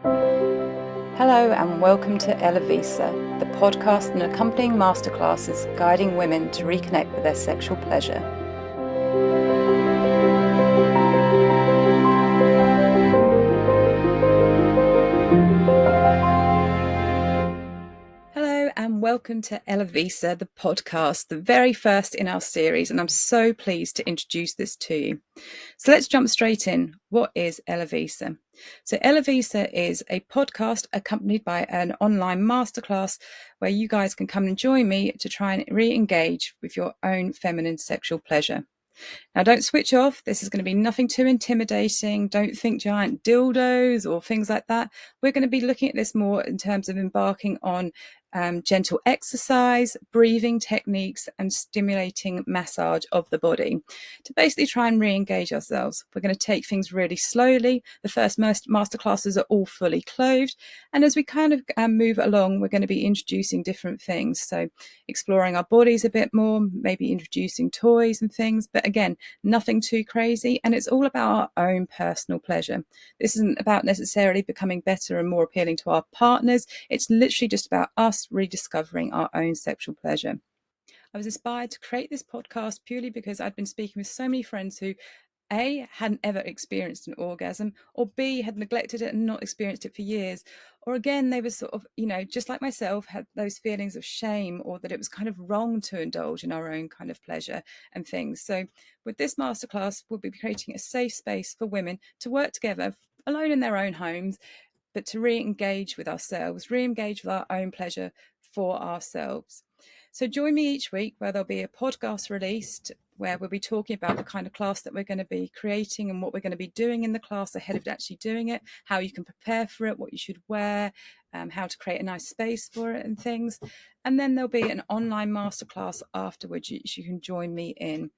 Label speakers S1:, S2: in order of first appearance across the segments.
S1: Hello and welcome to Elevisa, the podcast and accompanying masterclasses guiding women to reconnect with their sexual pleasure. Hello and welcome to Elevisa, the podcast, the very first in our series, and I'm so pleased to introduce this to you. So let's jump straight in. What is Elevisa? So Elevisa is a podcast accompanied by an online masterclass where you guys can come and join me to try and re-engage with your own feminine sexual pleasure. Now, don't switch off. This is going to be nothing too intimidating. Don't think giant dildos or things like that. We're going to be looking at this more in terms of embarking on gentle exercise, breathing techniques, and stimulating massage of the body to basically try and re-engage ourselves. We're going to take things really slowly. The first masterclasses are all fully clothed. And as we kind of move along, we're going to be introducing different things. So exploring our bodies a bit more, maybe introducing toys and things. But again, nothing too crazy. And it's all about our own personal pleasure. This isn't about necessarily becoming better and more appealing to our partners. It's literally just about us rediscovering our own sexual pleasure. I was inspired to create this podcast purely because I'd been speaking with so many friends who A, hadn't ever experienced an orgasm, or B, had neglected it and not experienced it for years. Or again, they were sort of, just like myself, had those feelings of shame or that it was kind of wrong to indulge in our own kind of pleasure and things. So with this masterclass, we'll be creating a safe space for women to work together alone in their own homes, but to re-engage with ourselves, re-engage with our own pleasure for ourselves. So join me each week where there'll be a podcast released where we'll be talking about the kind of class that we're going to be creating and what we're going to be doing in the class ahead of actually doing it, how you can prepare for it, what you should wear, how to create a nice space for it and things. And then there'll be an online masterclass afterwards you can join me in.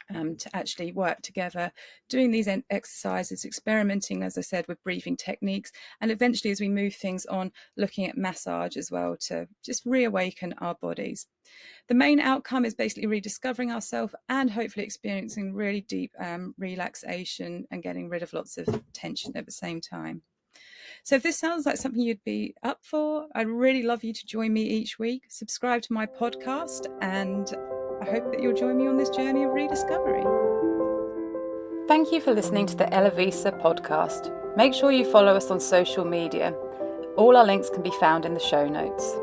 S1: To actually work together, doing these exercises, experimenting, as I said, with breathing techniques, and eventually as we move things on, looking at massage as well to just reawaken our bodies. The main outcome is basically rediscovering ourselves and hopefully experiencing really deep relaxation and getting rid of lots of tension at the same time. So if this sounds like something you'd be up for, I'd really love you to join me each week. Subscribe to my podcast, and I hope that you'll join me on this journey of rediscovery. Thank you for listening to the Elevisa podcast. Make sure you follow us on social media. All our links can be found in the show notes.